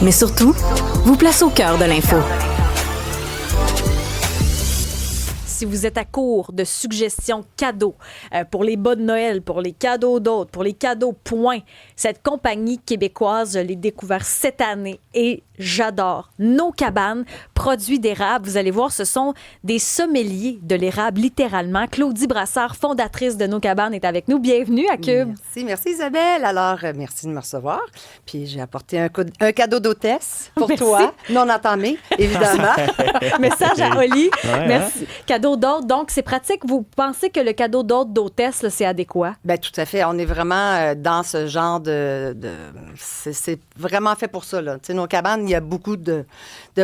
Mais surtout, vous place au cœur de l'info. Si vous êtes à court de suggestions cadeaux pour les bas de Noël, pour les cadeaux d'autres, pour les cadeaux points, cette compagnie québécoise, je l'ai découvert cette année et j'adore. Nos Cabanes, produits d'érable. Vous allez voir, ce sont des sommeliers de l'érable, littéralement. Claudie Brassard, fondatrice de Nos Cabanes, est avec nous. Bienvenue à Cube. Merci Isabelle. Alors, merci de me recevoir. Puis j'ai apporté un cadeau d'hôtesse pour toi, non entamé, évidemment. Message à Oli. Merci. Cadeau d'hôte. Donc, c'est pratique. Vous pensez que le cadeau d'hôte d'hôtesse, là, c'est adéquat? Bien, tout à fait. On est vraiment dans ce genre c'est vraiment fait pour ça, là. Tu sais, Nos Cabanes, il y a beaucoup de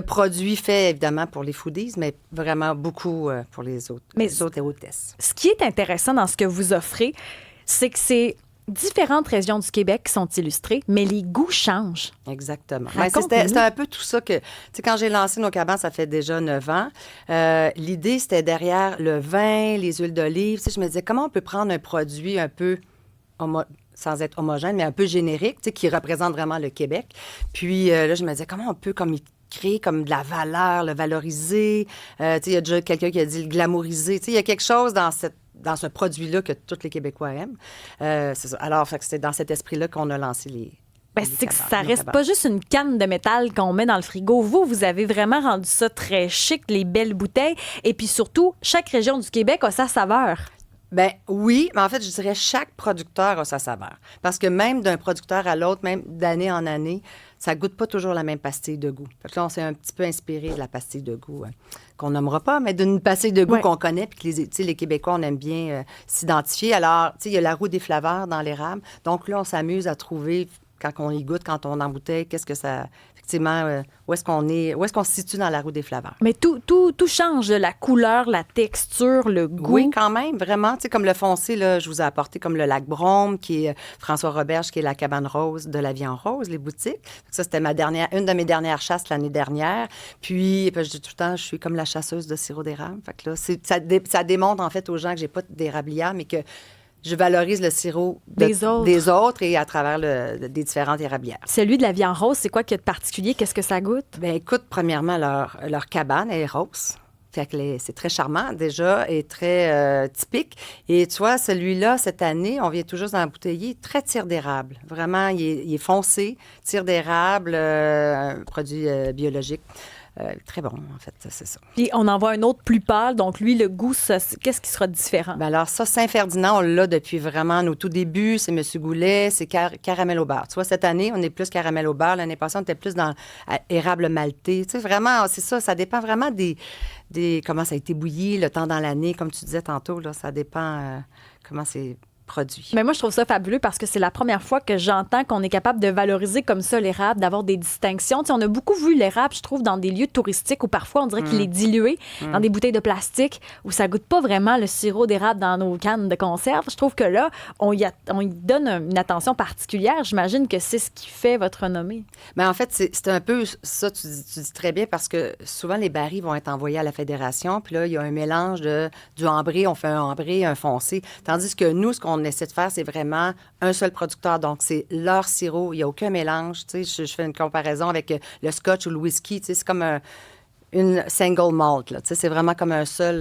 produits faits, évidemment, pour les foodies, mais vraiment beaucoup pour les autres, les autres hôtesses. Ce qui est intéressant dans ce que vous offrez, c'est que c'est différentes régions du Québec qui sont illustrées, mais les goûts changent. Exactement. C'était un peu tout ça que... Tu sais, quand j'ai lancé Nos Cabanes, ça fait déjà 9 ans, l'idée, c'était derrière le vin, les huiles d'olive. Tu sais, je me disais, comment on peut prendre un produit un peu... sans être homogène, mais un peu générique, tu sais, qui représente vraiment le Québec. Puis là, je me disais, comment on peut créer comme de la valeur, le valoriser. Tu sais, il y a déjà quelqu'un qui a dit le glamouriser. Tu sais, il y a quelque chose dans ce produit-là que tous les Québécois aiment. C'est ça. Alors, c'est dans cet esprit-là qu'on a lancé les... C'est que ça reste pas juste une canne de métal qu'on met dans le frigo. Vous avez vraiment rendu ça très chic, les belles bouteilles. Et puis surtout, chaque région du Québec a sa saveur. Ben oui, mais en fait, je dirais chaque producteur a sa saveur. Parce que même d'un producteur à l'autre, même d'année en année, ça goûte pas toujours la même pastille de goût. Fait que là, on s'est un petit peu inspiré de la pastille de goût qu'on nommera pas, mais d'une pastille de goût qu'on connaît puis que les Québécois, on aime bien s'identifier. Alors, tu sais, il y a la roue des flaveurs dans l'érable. Donc là, on s'amuse à trouver, quand on y goûte, quand on embouteille, qu'est-ce que ça... Effectivement, où est-ce qu'on se situe dans la roue des flaveurs. Mais tout change, la couleur, la texture, le goût. Oui, quand même, vraiment. Tu sais, comme le foncé, là, je vous ai apporté comme le Lac Brome, qui est François Roberge, qui est la cabane rose de la vie en rose, les boutiques. Ça, c'était une de mes dernières chasses l'année dernière. Puis je dis tout le temps, je suis comme la chasseuse de sirop d'érable. Fait que là, ça démontre, en fait, aux gens que j'ai pas d'érablière, mais que je valorise le sirop des autres et à travers des différentes érablières. Celui de la vie en rose, c'est quoi qu'il y a de particulier? Qu'est-ce que ça goûte? Bien, écoute, premièrement, leur cabane est rose. Fait que c'est très charmant déjà et très typique. Et tu vois, celui-là, cette année, on vient tout juste d'embouteiller, très tire d'érable. Vraiment, il est foncé, tire d'érable, un produit biologique. Très bon, en fait, c'est ça. Puis on en voit un autre plus pâle, donc lui, le goût, qu'est-ce qui sera différent? Bien alors ça, Saint-Ferdinand, on l'a depuis vraiment nos tout débuts. C'est M. Goulet, c'est caramel au beurre. Tu vois, cette année, on est plus caramel au beurre. L'année passée, on était plus dans érable maltais. Tu sais, vraiment, c'est ça dépend vraiment des comment ça a été bouilli, le temps dans l'année, comme tu disais tantôt, là, ça dépend comment c'est produit. Mais moi, je trouve ça fabuleux parce que c'est la première fois que j'entends qu'on est capable de valoriser comme ça l'érable, d'avoir des distinctions. Tu sais, on a beaucoup vu l'érable, je trouve, dans des lieux touristiques où parfois on dirait qu'il est dilué dans des bouteilles de plastique où ça goûte pas vraiment le sirop d'érable dans nos cannes de conserve. Je trouve que là, on y donne une attention particulière. J'imagine que c'est ce qui fait votre renommée. Mais en fait, c'est un peu ça, tu dis très bien, parce que souvent, les barils vont être envoyés à la fédération, puis là, il y a un mélange du ambré, on fait un ambré, un foncé. Tandis que nous, ce qu'on essaie de faire, c'est vraiment un seul producteur. Donc, c'est leur sirop. Il n'y a aucun mélange. Tu sais, je fais une comparaison avec le scotch ou le whisky. Tu sais, c'est comme une single malt. Là. Tu sais, c'est vraiment comme un seul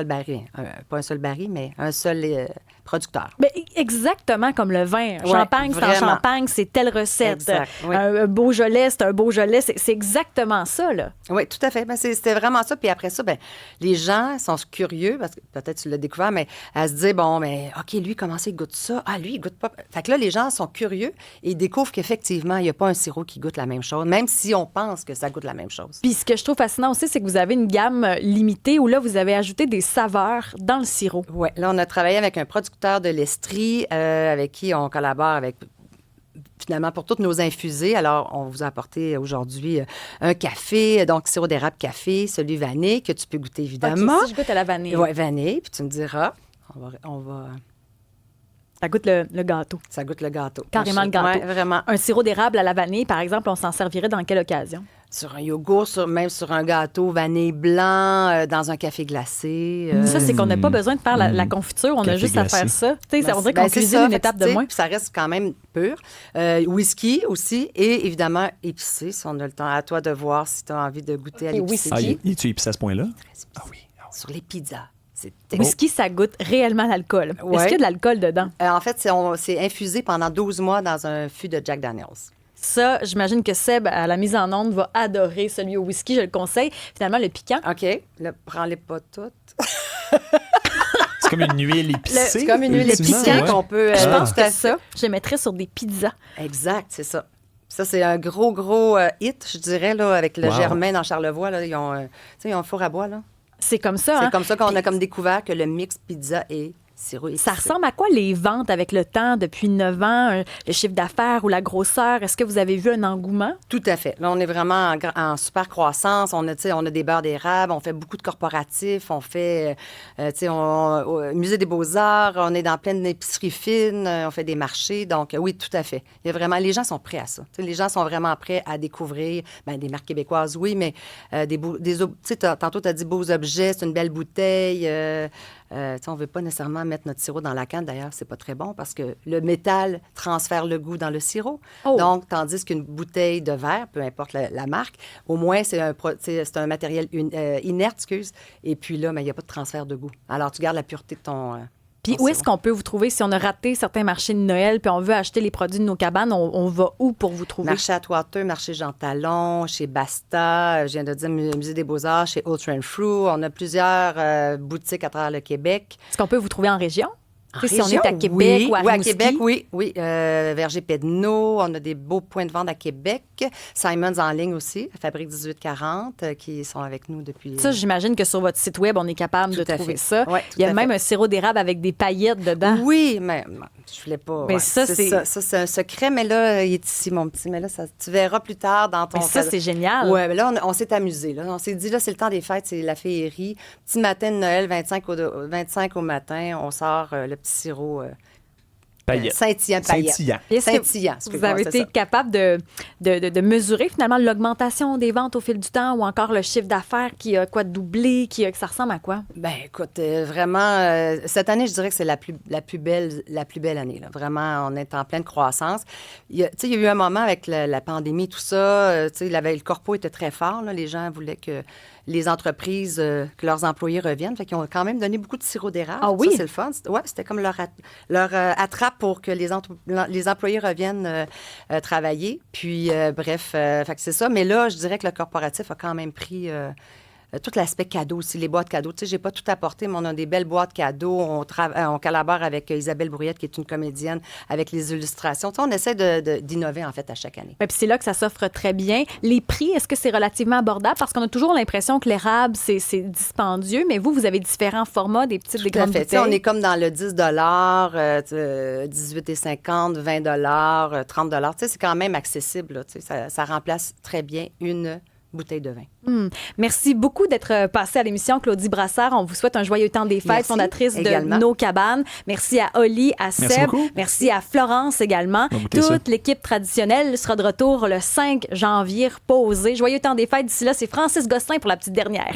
baril. Pas un seul baril, mais un seul producteur. Mais exactement comme le vin. Champagne, c'est en champagne, c'est telle recette. Exact, oui. Un Beaujolais, c'est un Beaujolais. C'est exactement ça, là. Oui, tout à fait. Ben, c'était vraiment ça. Puis après ça, ben, les gens sont curieux, parce que peut-être tu l'as découvert, mais à se dire, bon, mais OK, lui, comment ça, il goûte ça? Ah, lui, il goûte pas. Fait que là, les gens sont curieux et ils découvrent qu'effectivement, il n'y a pas un sirop qui goûte la même chose, même si on pense que ça goûte la même chose. Puis ce que je trouve fascinant aussi, c'est que vous avez une gamme limitée où là, vous avez ajouté des saveurs dans le sirop. Oui, là, on a travaillé avec un producteur de l'Estrie avec qui on collabore avec finalement pour toutes nos infusés. Alors, on vous a apporté aujourd'hui un café, donc sirop d'érable café, celui vanille que tu peux goûter évidemment. OK, si je goûte à la vanille. Oui, vanille, puis tu me diras, on va... Ça goûte le gâteau. Ça goûte le gâteau. Carrément le gâteau. Oui, vraiment. Un sirop d'érable à la vanille, par exemple, on s'en servirait dans quelle occasion? sur un yogourt, même sur un gâteau vanille blanc, dans un café glacé. Ça, c'est qu'on n'a pas besoin de faire la confiture, on a Café juste à glacé. faire ça. Tu sais, Ben, on dirait ben, qu'on c'est cuisine ça. une Fait étape que, de tu sais, moins. puis ça reste quand même pur. Whisky aussi et évidemment épicé, si on a le temps. À toi de voir si tu as envie de goûter à Et l'épicé. whisky. Tu épicé à ce point-là? Ah oui. Sur les pizzas. C'est Whisky, ça goûte réellement l'alcool. Ouais. Est-ce qu'il y a de l'alcool dedans? En fait, c'est infusé pendant 12 mois dans un fût de Jack Daniels. Ça, j'imagine que Seb, à la mise en onde, va adorer celui au whisky. Je le conseille. Finalement, le piquant. OK. Là, prends-les pas toutes. C'est comme une huile épicée. C'est comme une huile ultimement, épicée ouais. qu'on peut... Je Ah. pense tout à que fait. ça, je le mettrais sur des pizzas. Exact, c'est ça. Ça, c'est un gros hit, je dirais, là, avec le Wow. Germain dans Charlevoix. Là, ils ont un four à bois. Là. C'est comme ça, C'est hein? comme ça qu'on a comme découvert que le mix pizza et sirop épicé. Ça ressemble à quoi les ventes avec le temps depuis 9 ans, le chiffre d'affaires ou la grosseur? Est-ce que vous avez vu un engouement? Tout à fait. Là, on est vraiment en super croissance. On a des beurres d'érable, on fait beaucoup de corporatifs, on fait, au Musée des Beaux-Arts, on est dans plein d'épiceries fines, on fait des marchés. Donc, oui, tout à fait. Il y a vraiment, les gens sont prêts à ça. Tu sais, les gens sont vraiment prêts à découvrir des marques québécoises, oui, mais tantôt, tu as dit beaux objets, c'est une belle bouteille. On ne veut pas nécessairement mettre notre sirop dans la canne. D'ailleurs, c'est pas très bon parce que le métal transfère le goût dans le sirop. Oh. Donc, tandis qu'une bouteille de verre, peu importe la marque, au moins, c'est un matériel inerte, et puis là, il n'y a pas de transfert de goût. Alors, tu gardes la pureté de ton... Puis où est-ce qu'on peut vous trouver si on a raté certains marchés de Noël puis on veut acheter les produits de nos cabanes, on va où pour vous trouver? Marché à Toiteux, marché Jean Talon, chez Basta, je viens de dire Musée des Beaux-Arts, chez Old Train Fruit. On a plusieurs boutiques à travers le Québec. Est-ce qu'on peut vous trouver en région? En Tu sais, si on région, est à Québec oui, ou à oui, à Rimouski? Québec, oui. Verger-Pedneau, on a des beaux points de vente à Québec. Simons en ligne aussi, Fabrique 1840, qui sont avec nous depuis... Ça, j'imagine que sur votre site web, on est capable Tout de à trouver fait. ça. Ouais, tout Il y a à même fait. un sirop d'érable avec des paillettes dedans. Oui, mais je voulais pas... Mais ça, c'est- Ça, c'est un secret, mais là, il est ici, mon petit. Mais là, tu verras plus tard dans ton... Mais ça, c'est génial. Oui, mais là, on s'est amusé. Là. On s'est dit, là, c'est le temps des fêtes, c'est la féerie. Petit matin de Noël, 25 au matin, on sort le petit sirop Paillettes. scintillant. Scintillant. Est-ce que Scintillant, vous excuse-moi, avez c'est été ça. capable de mesurer finalement l'augmentation des ventes au fil du temps ou encore le chiffre d'affaires qui a quoi doublé, que ça ressemble à quoi? Ben écoute, vraiment, cette année, je dirais que c'est la plus belle année. Là. Vraiment, on est en pleine croissance. Il y a eu un moment avec la pandémie, tout ça, le corpo était très fort. Là. Les gens voulaient que les entreprises, que leurs employés reviennent. Fait qu'ils ont quand même donné beaucoup de sirop d'érable. Ah oui? Ça, c'est le fun. C'était comme leur attrape pour que les employés reviennent travailler. Puis, bref, fait que c'est ça. Mais là, je dirais que le corporatif a quand même pris... tout l'aspect cadeau aussi, les boîtes cadeaux. Tu sais, j'ai pas tout apporté, mais on a des belles boîtes cadeaux. On collabore avec Isabelle Brouillette, qui est une comédienne, avec les illustrations. Tu sais, on essaie d'innover, en fait, à chaque année. Et puis c'est là que ça s'offre très bien. Les prix, est-ce que c'est relativement abordable? Parce qu'on a toujours l'impression que l'érable, c'est dispendieux, mais vous avez différents formats, des petites, des Tout à grandes fait. Tu sais, bouteilles. on est comme dans le 10 18,50 20 30 Tu sais, c'est quand même accessible. Là, tu sais, ça remplace très bien une bouteille de vin. Merci beaucoup d'être passée à l'émission, Claudie Brassard. On vous souhaite un joyeux temps des fêtes, Merci, fondatrice également. de Nos Cabanes. Merci à Oli, à Seb. beaucoup. Merci à Florence également. On va goûter ça. Toute l'équipe traditionnelle sera de retour le 5 janvier. Reposez. Joyeux temps des fêtes. D'ici là, c'est Francis Gosselin pour la petite dernière.